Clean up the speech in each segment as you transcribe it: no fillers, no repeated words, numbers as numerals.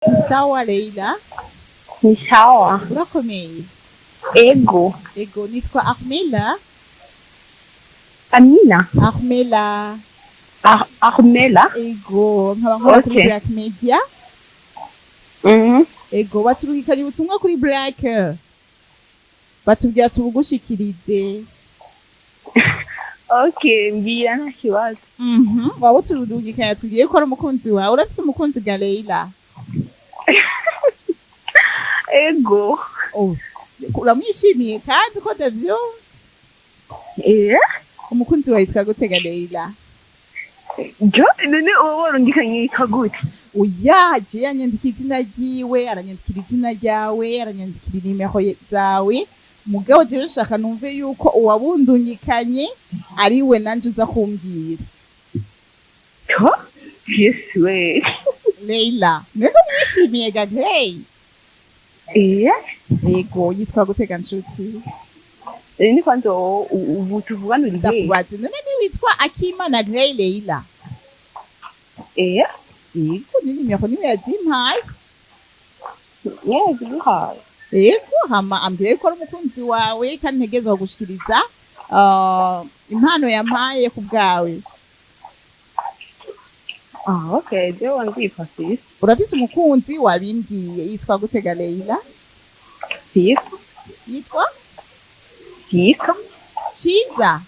Sawa Leila. Ni sawa. Urakomeye. Ego. Ego nitwa Armela. Amina. Armela. Armela. Ego nkaba nkora kuri Black Media. Ego baturungikanye ubutumwa kuri Black. Batubwira tubugushikirize. Okay, mbira nta kibazo. Waba turungikanye tugiye ko ari umukunzi wawe. Urafise umukunzi ga Leila? Ego. Oh, uramwishimiye kandi ko davyo? Umukunzi wawe yitwa gute ga Leila? Jo, none uwo warungikanye yitwa gute? Oya, je yanyandikira izina ryiwe, aranyandikira izina ryawe, aranyandikira nimero zawe. Mugabo je nshaka numve yuko uwabundungikanye ari we nanje uza kumbwira. Jo? Yesu. Leila, none mwishimiye ga Grey? Ego, yitwa gutega nshuti. Ni kwanza ubu tuvugana uri Grey. Ndakubaza, none ni witwa Akimana Grey Leila? Ego, ni nimero niwe yazimpaye. Yazimpaye. Ego, hama ambire ko ari umukunzi wawe kandi ntegeza kugushikiriza impano yampaye ku bwawe. Okay, je wandifa sis. Urafise umukunzi wabimbwiye yitwa gutega Leila? Siko. Yitwa? Siko. Chiza.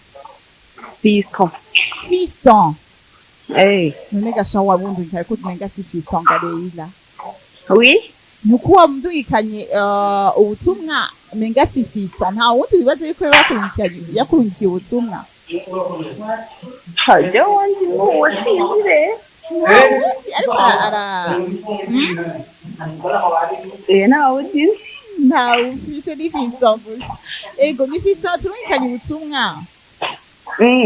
Siko. Fiston. None gasha wabundungikanye ko tumenga si Fiston ga Leila. Oui. Nuko wamundungikanye ubutumwa menga si Fiston. Nta wundi bibaze yuko yakurungikiye ubutumwa. Haje wandi nuwo sinzire. Ariko nawe nta ufise ni Fiston. Ego ni Fiston turungikanye ubutumwa.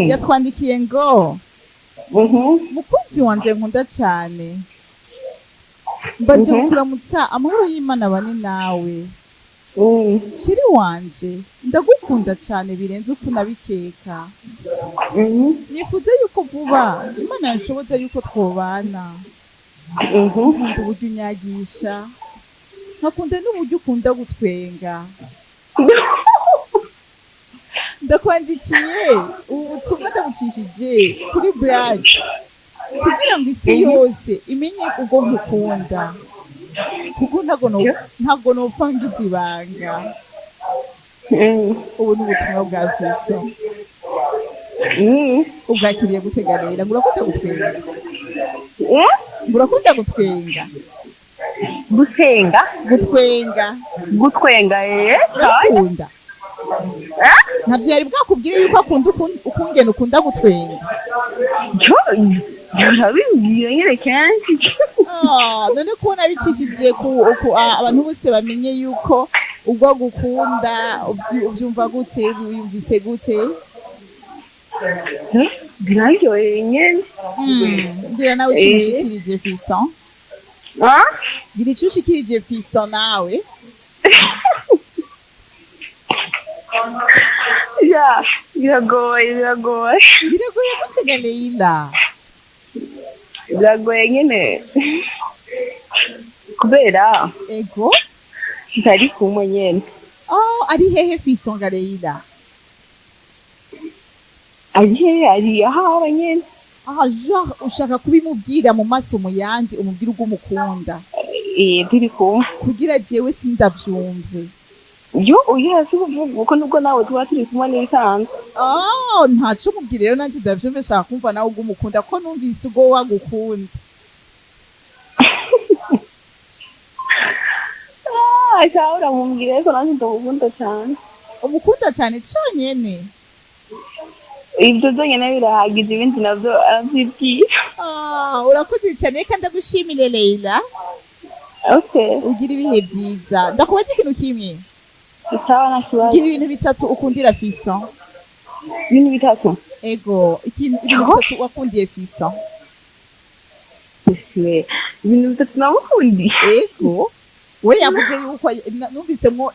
Yatwandikiye ngo mukunzi wanje nkunda cyane. Mbaje kuramutsa amahoro y'Imana bane nawe. Shiri wanje ndagukunda cyane birenze uko nabikeka. Nifuza yuko vuba Imana yashoboza yuko twobana. Nkunda uburyo unyagisha. Nkakunda n'uburyo ukunda gutwenga. Ndakwandikiye ubutumwa ndabucishije kuri Black kugira ngo isi yose imenye uko ngukunda. Kuko ntago nopfa ngize ibanga. Ubu ni ubutumwa bwa Kristo. Ubwakiriye gutega Leila, ngurakunda gutwenga? Ngurakunda gutwenga? Gusenga? Gutwenga. Gutwenga Urakunda? Ntabyo yari bwakubwire yuko akunda ukungena ukunda gutwenga. Ntabimbwiye nyine kenshi. None kubona bicishije ku abantu bose bamenye yuko ubwo gukunda ubyumva gute, uyumvise gute? Biraryoheye nyine. Ngira nawe ushikirije Fiston. Gira icyo ushikirije Fiston nawe. Biragoye. Biragoye gutega Leila. Biragoye nyine. Kubera. Ego. Ntari kumwe nyine. Ari hehe Fiston ga Leila? Ari hehe ari ahawe nyine. Genre ushaka kubimubwira mu maso mu yandi umubwira uko umukunda. Turi kumwe. Kugira jewe sindavyumve. Oya sibuvuga uko nubwo nawe tuba turi kumwe n'isanzwe. Ntaco mubwire rero nanje ndavyumve shaka kumva nawe uko umukunda ko numvise ugo wagukunda. Ashobora mumbwire ko nanje ndamukunda cyane. Umukunda cyane cyonyene. Ibyo byonyine birahagize ibindi nabyo aravyibwira. Urakoze cyane kandi ndagushimire Leila. Okay. Ugira ibihe byiza. Ndakubaza ikintu kimwe. Sawa na kibazo. Gira ibintu bitatu ukundira Fiston. Ibintu bitatu? Ego, ibintu bitatu wakundiye Fiston. Ibintu bitatu namukundi. Ego. We yavuze yuko numvisemo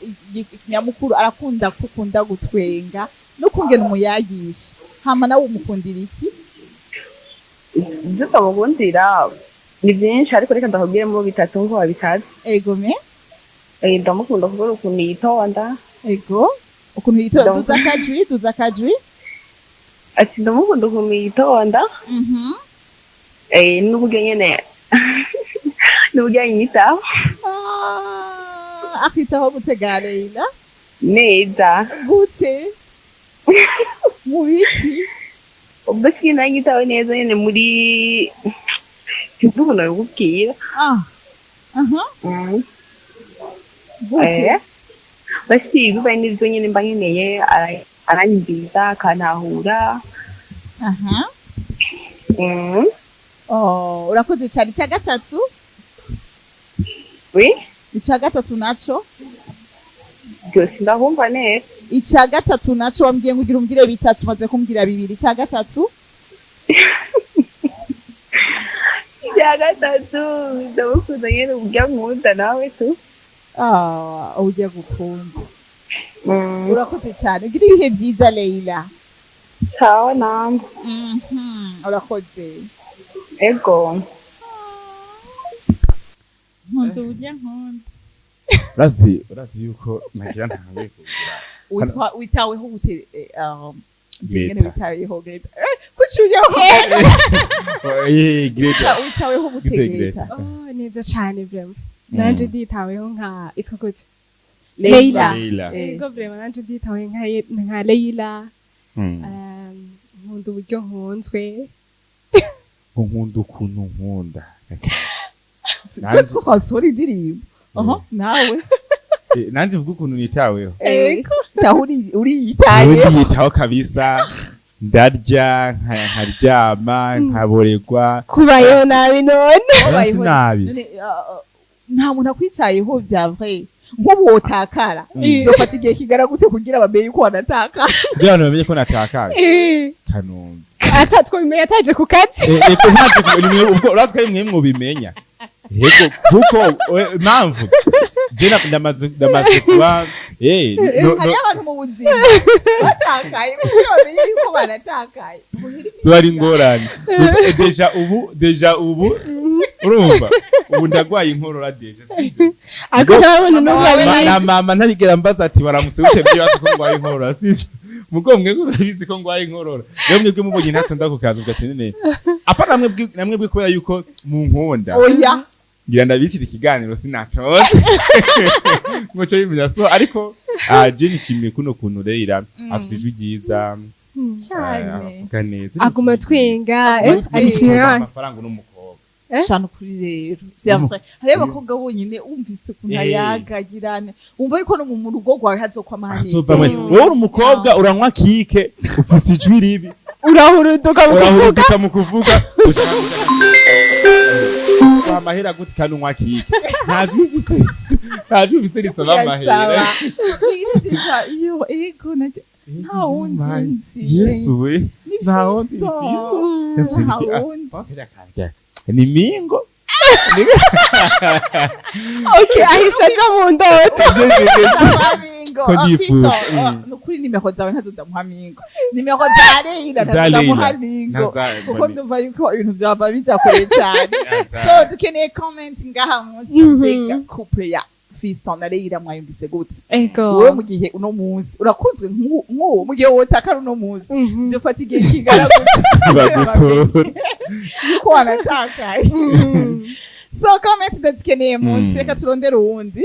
nyamukuru arakunda kukunda gutwenga no kungena umuyagisha. Hama nawe umukundira iki? Ibyo tabakundira ni byinshi ariko reka ndakubwiremo bitatu ngo wabitazi. ego me Ndamukunda kubera ukuntu yitonda. ego ukuntu yitonda duza akajwi Ati ndamukunda ukuntu yitonda. N'uburyo nyene n'uburyo yanyitaho. Akitaho gutega Leila Neza. gute mu biki Ubwo sinanyitaho neza nyene muri Sinduhuna yubwira. Gute Basi bibaye n'ibyo nyene mba nkeneye aranyumviriza akantahura. urakoze cyane. icya gatatu Oui, icya gatatu naco byose ndahumva neza. icya gatatu naco wambwiye ngo umbwire bitatu maze kumbwira bibiri. icya gatatu Icya gatatu ndamukunda nyene uburyo nkunda nawe tu. ujya gukunda. urakoze cyane. ugira ibihe byiza Leila. Sawa namwe. urakoze. Ego. nkunda uburyo nkunda. urazi yuko nagira ntawe witaweho gute Greta. witaweho Greta. kucyuyeho Greta. witaweho gute Greta. neza cyane vraiment. Nanje nditaweho nka itwa gute? Leila. Ego vraiment nanje nditaweho nka Leila. Nkunda uburyo nkunzwe. Nkunda ukuntu nkunda. Natwe twasora indirimbo. Nawe. Nanje vuga ukuntu nitaweho. Ego. Uriyitaye. Uriyitaho kabisa. Ndarya nkaryama nkaboregwa. Kubayeho nabi none. Kubayeho nabi. Nta muntu akwitayeho bya vrai. Nk'ubu wotakara. Byofata igihe kigara gute kugira abamenye ko wanatakara. Kugira ngo bamenye ko natakara. Kanumba. Atatwemeye ataje ku kazi. Eko ntaje ubwo uratwaye mwe mwubimenya. Hego kuko mpamvu je ndamaze kuba hari abantu mu buzima batakaye bamenye yuko banatakaye. Zari ingorane. Deja ubu urumva ubu ndagwaye inkorora deja. Ako nabone n'ubwawe na mama ntarigera mbaza ati baramutse gutebye basi ko ngwaye inkorora sije mugomwe urabizi ko ngwaye inkorora rero mwebwe mubonye ntatonda ku kazi ugatenene apa namwe bwe kubera yuko mu nkonda oya ngira ndabikira ikiganiro sinatoze muco y'imya so ariko je nishimiye kuno kuntu rero afite ijwi ryiza cyane kaneze aguma twenga alisiyo amafaranga n'umukobwa shano kuri rero vyavre hari abakobwa bonyine umvise kuntu yagagirane umva yuko no mu rugo rwawe hazokwa mahani wowe umukobwa uranywa kike ufise ijwi ribi urahuruduka mukuvuga amahera gute kandi unywa kike ntabyo bise risaba amahera deja iyo ego na nta wundi Yesu we nta wundi ni mingo. Okay, ahise aja mu ndoto. Nukuri nimero zawe ntazo ndamuha mingo. Nimero za Leila ndamuha mingo. Kuko ndumva yuko ibintu byaba bija kure cyane. So dukeneye comment ngaha munsi couple ya Fiston na Leila mwayumvise gute? Wowe mu gihe uno munsi urakunzwe nk'uwo mu gihe wotakara uno munsi byo fata igihe kigara gute yuko wanatakaye. So comment dukeneye munsi reka turondere uwundi.